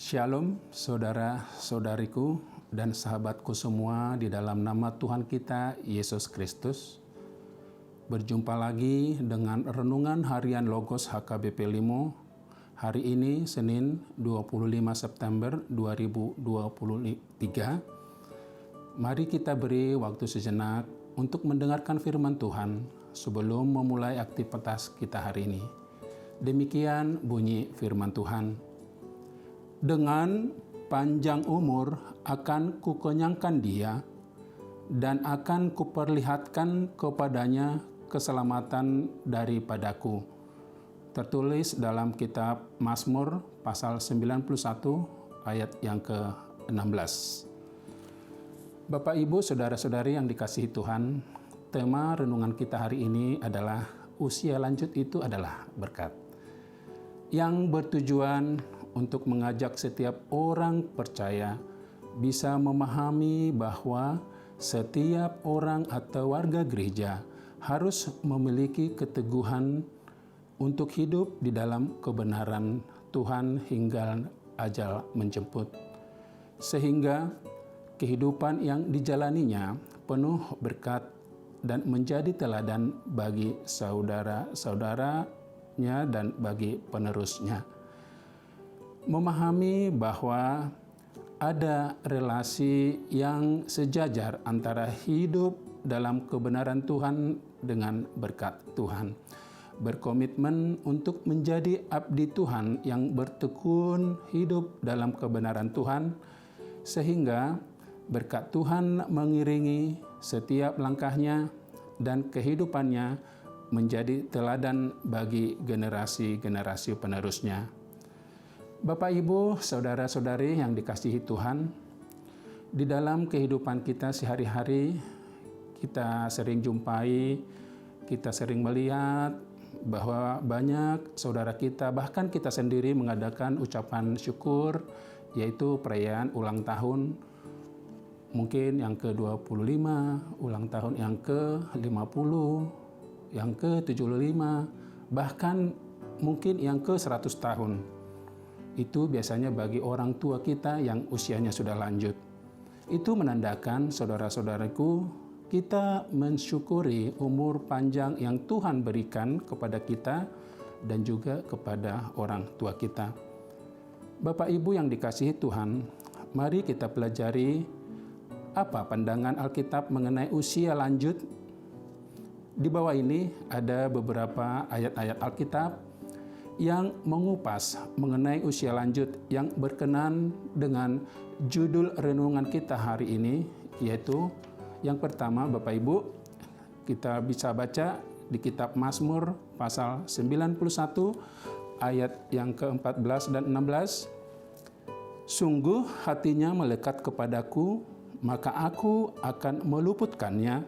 Shalom saudara-saudariku dan sahabatku semua di dalam nama Tuhan kita Yesus Kristus. Berjumpa lagi dengan renungan harian Logos HKBP Limo. Hari ini Senin 25 September 2023. Mari kita beri waktu sejenak untuk mendengarkan firman Tuhan sebelum memulai aktivitas kita hari ini. Demikian bunyi firman Tuhan. Dengan panjang umur akan kukenyangkan dia, dan akan kuperlihatkan kepadanya keselamatan daripadaku. Tertulis dalam kitab Mazmur pasal 91 ayat yang ke-16. Bapak, Ibu, Saudara-saudari yang dikasihi Tuhan, tema renungan kita hari ini adalah usia lanjut itu adalah berkat, yang bertujuan untuk mengajak setiap orang percaya bisa memahami bahwa setiap orang atau warga gereja harus memiliki keteguhan untuk hidup di dalam kebenaran Tuhan hingga ajal menjemput, sehingga kehidupan yang dijalaninya penuh berkat dan menjadi teladan bagi saudara-saudaranya dan bagi penerusnya. Memahami bahwa ada relasi yang sejajar antara hidup dalam kebenaran Tuhan dengan berkat Tuhan. Berkomitmen untuk menjadi abdi Tuhan yang bertekun hidup dalam kebenaran Tuhan, sehingga berkat Tuhan mengiringi setiap langkahnya dan kehidupannya menjadi teladan bagi generasi-generasi penerusnya. Bapak, Ibu, Saudara-saudari yang dikasihi Tuhan, di dalam kehidupan kita sehari-hari, kita sering jumpai, kita sering melihat bahwa banyak saudara kita, bahkan kita sendiri mengadakan ucapan syukur, yaitu perayaan ulang tahun, mungkin yang ke-25, ulang tahun yang ke-50, yang ke-75, bahkan mungkin yang ke-100 tahun. Itu biasanya bagi orang tua kita yang usianya sudah lanjut. Itu menandakan, saudara-saudaraku, kita mensyukuri umur panjang yang Tuhan berikan kepada kita dan juga kepada orang tua kita. Bapak, Ibu yang dikasihi Tuhan, mari kita pelajari apa pandangan Alkitab mengenai usia lanjut. Di bawah ini ada beberapa ayat-ayat Alkitab yang mengupas mengenai usia lanjut yang berkenan dengan judul renungan kita hari ini, yaitu yang pertama, Bapak Ibu, kita bisa baca di kitab Mazmur pasal 91 ayat yang ke-14 dan 16. Sungguh hatinya melekat kepadaku, maka aku akan meluputkannya,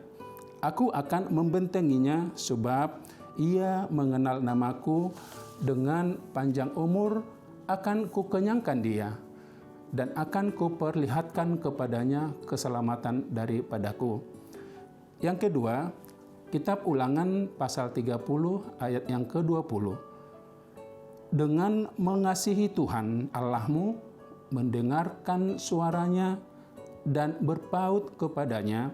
aku akan membentenginya, sebab ia mengenal namaku. Dengan panjang umur akan kukenyangkan dia, dan akan kuperlihatkan kepadanya keselamatan daripadaku. Yang kedua, kitab Ulangan pasal 30 ayat yang ke-20. Dengan mengasihi Tuhan Allahmu, mendengarkan suaranya dan berpaut kepadanya,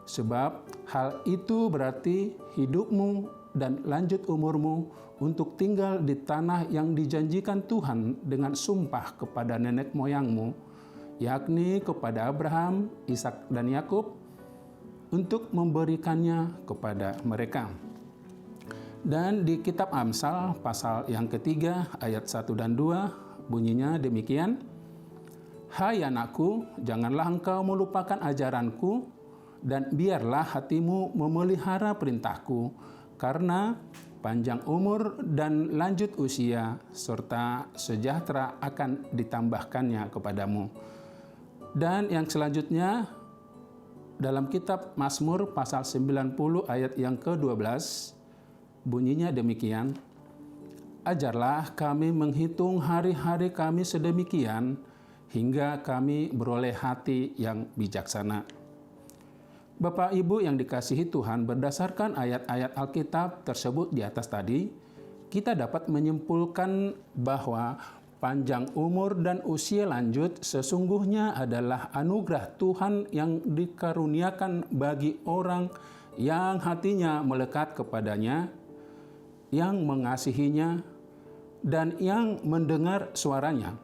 sebab hal itu berarti hidupmu dan lanjut umurmu untuk tinggal di tanah yang dijanjikan Tuhan dengan sumpah kepada nenek moyangmu, yakni kepada Abraham, Ishak, dan Yakub, untuk memberikannya kepada mereka. Dan di kitab Amsal pasal yang ketiga ayat 1 dan 2 bunyinya demikian. Hai anakku, janganlah engkau melupakan ajaranku, dan biarlah hatimu memelihara perintahku, karena panjang umur dan lanjut usia serta sejahtera akan ditambahkannya kepadamu. Dan yang selanjutnya dalam kitab Mazmur pasal 90 ayat yang ke-12 bunyinya demikian. Ajarlah kami menghitung hari-hari kami sedemikian hingga kami beroleh hati yang bijaksana. Bapak, Ibu yang dikasihi Tuhan, berdasarkan ayat-ayat Alkitab tersebut di atas tadi, kita dapat menyimpulkan bahwa panjang umur dan usia lanjut sesungguhnya adalah anugerah Tuhan yang dikaruniakan bagi orang yang hatinya melekat kepadanya, yang mengasihinya, dan yang mendengar suaranya,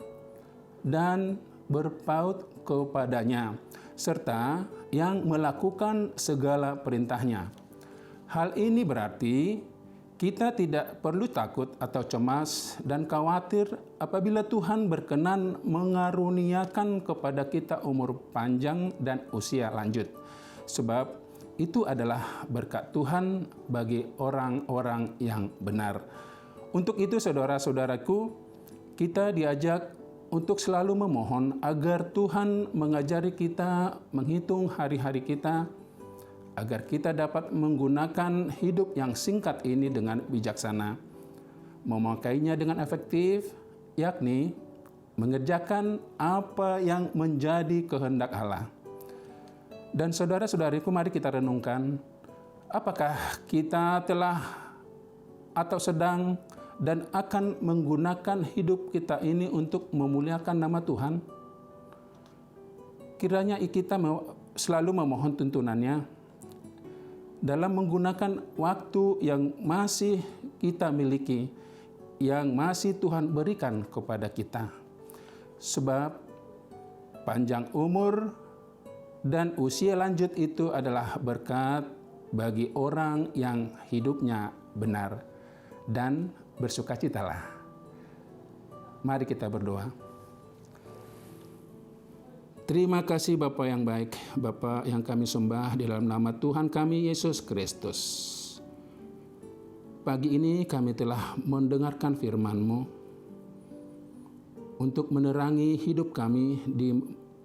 dan berpaut kepadanya, serta yang melakukan segala perintahnya. Hal ini berarti kita tidak perlu takut atau cemas dan khawatir apabila Tuhan berkenan mengaruniakan kepada kita umur panjang dan usia lanjut. Sebab itu adalah berkat Tuhan bagi orang-orang yang benar. Untuk itu saudara-saudaraku, kita diajak untuk selalu memohon agar Tuhan mengajari kita menghitung hari-hari kita, agar kita dapat menggunakan hidup yang singkat ini dengan bijaksana, memakainya dengan efektif, yakni mengerjakan apa yang menjadi kehendak Allah. Dan saudara-saudariku, mari kita renungkan, apakah kita telah atau sedang dan akan menggunakan hidup kita ini untuk memuliakan nama Tuhan? Kiranya kita selalu memohon tuntunannya dalam menggunakan waktu yang masih kita miliki, yang masih Tuhan berikan kepada kita. Sebab panjang umur dan usia lanjut itu adalah berkat bagi orang yang hidupnya benar dan bersukacitalah. Mari kita berdoa. Terima kasih Bapa yang baik, Bapa yang kami sembah di dalam nama Tuhan kami Yesus Kristus. Pagi ini kami telah mendengarkan firman-Mu untuk menerangi hidup kami di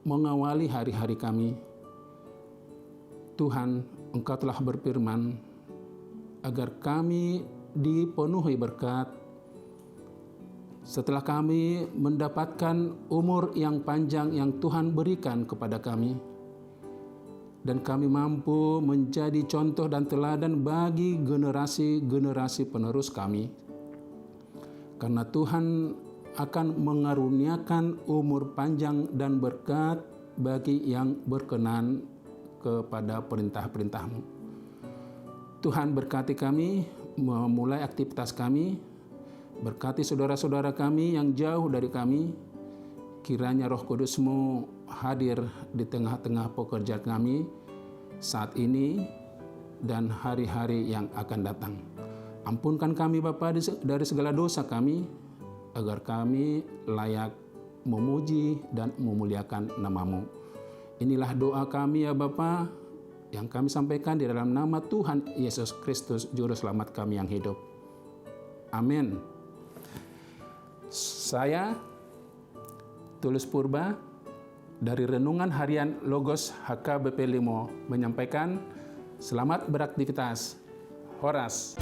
mengawali hari-hari kami. Tuhan, Engkau telah berfirman agar kami dipenuhi berkat setelah kami mendapatkan umur yang panjang yang Tuhan berikan kepada kami, dan kami mampu menjadi contoh dan teladan bagi generasi-generasi penerus kami. Karena Tuhan akan mengaruniakan umur panjang dan berkat bagi yang berkenan kepada perintah-perintah-Mu. Tuhan berkati kami memulai aktivitas kami. Berkati saudara-saudara kami yang jauh dari kami. Kiranya Roh Kudus-Mu hadir di tengah-tengah pekerjaan kami saat ini dan hari-hari yang akan datang. Ampunkan kami Bapa dari segala dosa kami, agar kami layak memuji dan memuliakan nama-Mu. Inilah doa kami ya Bapa, yang kami sampaikan di dalam nama Tuhan Yesus Kristus, Juru Selamat kami yang hidup. Amin. Saya Tulus Purba dari Renungan Harian Logos HKBP Limo menyampaikan selamat beraktivitas. Horas.